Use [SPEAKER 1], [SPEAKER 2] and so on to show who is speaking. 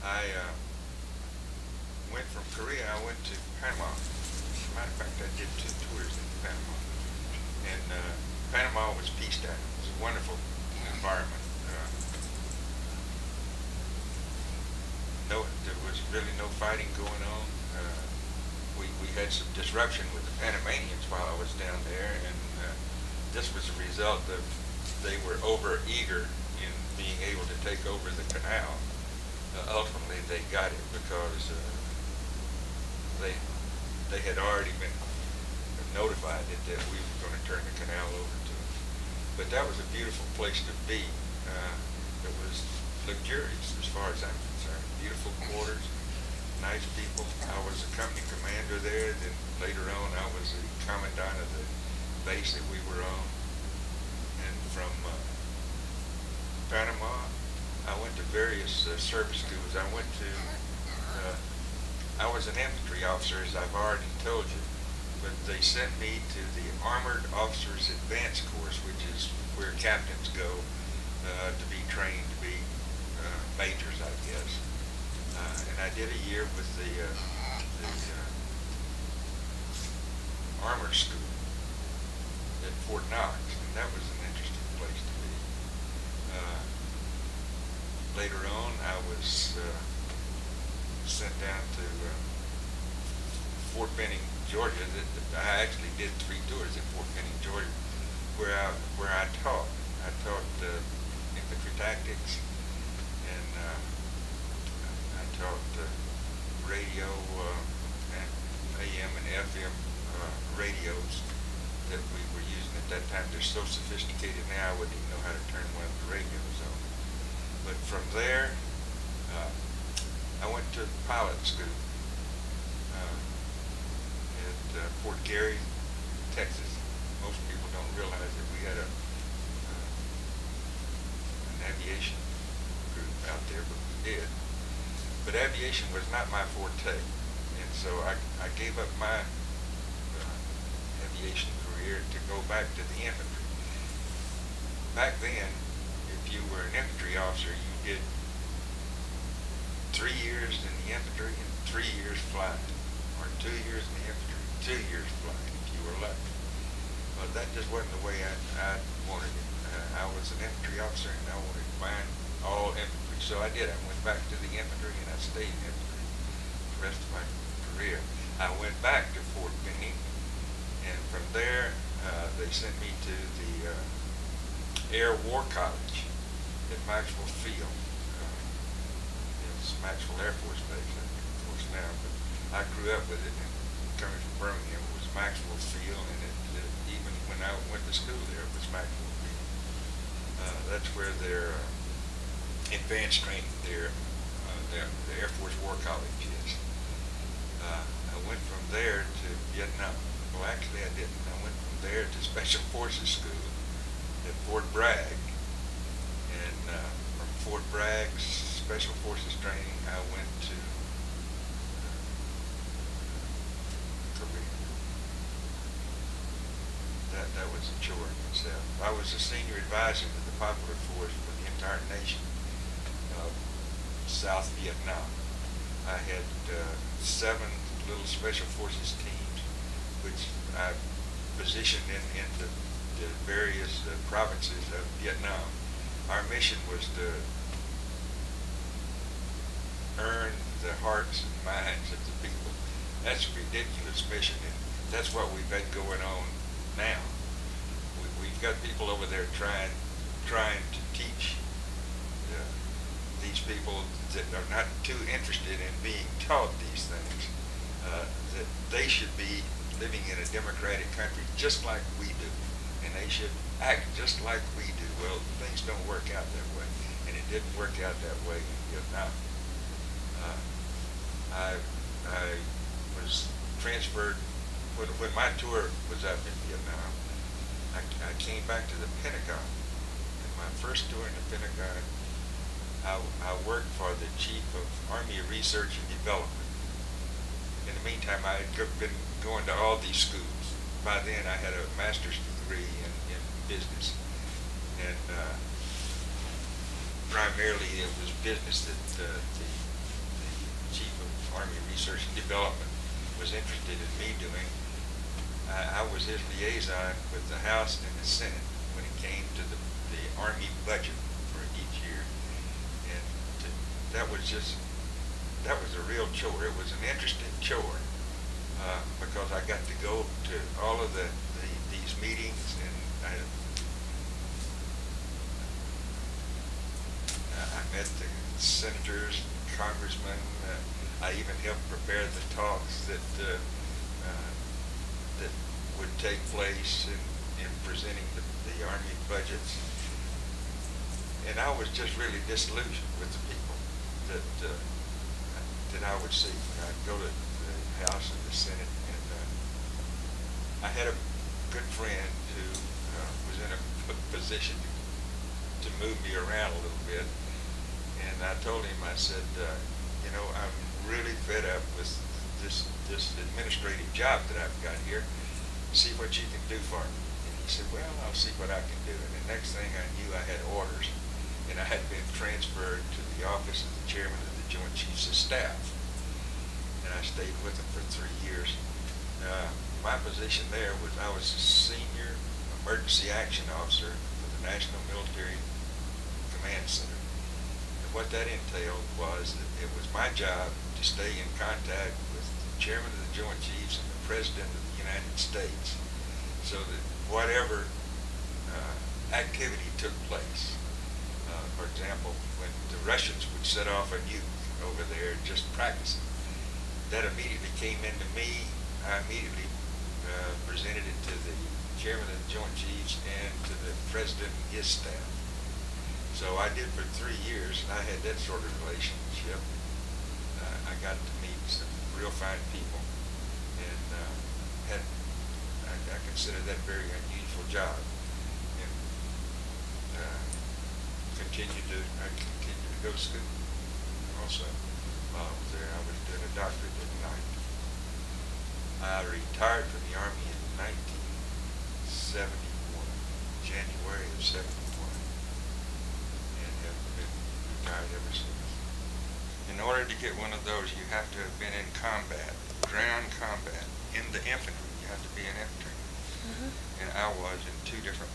[SPEAKER 1] I went from Korea, I went to Panama. As a matter of fact, I did 2 tours in Panama. And Panama was peacetime. It was a wonderful environment. There was really no fighting going on. We had some disruption with the Panamanians while I was down there, and this was a result of they were over eager in being able to take over the canal. Ultimately, they got it because they had already been notified that we were going to turn the canal over to them. But that was a beautiful place to be. It was luxurious as far as I'm concerned. Beautiful quarters, nice people. I was a company commander there. Then later on, I was the commandant of the base that we were on. And from Panama, I went to various service schools. I was an infantry officer, as I've already told you, but they sent me to the Armored Officers Advanced Course, which is where captains go to be trained to be majors, I guess. And I did a year with the Armor School at Fort Knox, and that was an interesting place to be. Later on, I was sent down to Fort Benning, Georgia. I actually did 3 tours at Fort Benning, Georgia, where I taught. I taught infantry tactics, and I taught radio and AM and FM radios that we were using at that time. They're so sophisticated now, I wouldn't even know how to turn one of the radios on. But from there, I went to pilot school at Fort Gary, Texas. Most people don't realize that we had an aviation group out there, but we did. But aviation was not my forte, and so I gave up my aviation career to go back to the infantry. Back then, if you were an infantry officer, you did 3 years in the infantry and 3 years flying, or 2 years in the infantry, 2 years flying, if you were lucky. But that just wasn't the way I wanted it. I was an infantry officer, and I wanted to find all infantry, so I did. I went back to the infantry, and I stayed in infantry the rest of my career. I went back to Fort Benning, and from there, they sent me to the Air War College at Maxwell Field. It's Maxwell Air Force Base, of course, now, but I grew up with it, and coming from Birmingham, it was Maxwell Field, and even when I went to school there, it was Maxwell Field. That's where their advanced training, the Air Force War College is. I went from there to Vietnam. Well, actually, I didn't. I went from there to Special Forces School at Fort Bragg, and from Fort Bragg's Special Forces training, I went to Korea. That was a chore in itself. I was a senior advisor to the Popular Force for the entire nation of South Vietnam. I had 7 little Special Forces teams, which I positioned in the various provinces of Vietnam. Our mission was to earn the hearts and minds of the people. That's a ridiculous mission, and that's what we've got going on now. We've got people over there trying to teach these people that are not too interested in being taught these things, that they should be living in a democratic country just like we do, and they should act just like we do. Well, things don't work out that way, and it didn't work out that way in Vietnam. I was transferred when my tour was up in Vietnam. I came back to the Pentagon. In my first tour in the Pentagon, I worked for the Chief of Army Research and Development. In the meantime, I had been going to all these schools. By then, I had a master's degree in business, and primarily it was business that the Chief of Army Research and Development, was interested in me doing. I was his liaison with the House and the Senate when it came to the Army budget for each year. And that was a real chore. It was an interesting chore because I got to go to all of these meetings, and I met the senators, congressmen. I even helped prepare the talks that would take place in presenting the Army budgets. And I was just really disillusioned with the people that I would see when I'd go to the House and the Senate. And I had a good friend who was in a position to move me around a little bit. And I told him, I said, you know, I'm really fed up with this administrative job that I've got here. See what you can do for me. And he said, well, I'll see what I can do. And the next thing I knew, I had orders, and I had been transferred to the office of the chairman of the Joint Chiefs of Staff. And I stayed with him for 3 years. My position there was I was a senior emergency action officer for the National Military Command Center. And what that entailed was that it was my job to stay in contact with the chairman of the Joint Chiefs and the President of the United States, so that whatever activity took place, for example, when the Russians would set off a nuke over there just practicing, that immediately came into me. I immediately presented it to the chairman of the Joint Chiefs and to the President and his staff. So I did for 3 years, and I had that sort of relationship. I got to meet some real fine people, and I consider that a very unusual job. And I continued to go to school also while I was there. I was doing a doctorate at night. I retired from the Army in 1971, January of 71, and have been retired ever since. In order to get one of those, you have to have been in combat, ground combat, in the infantry. You have to be an infantry. And I was in 2 different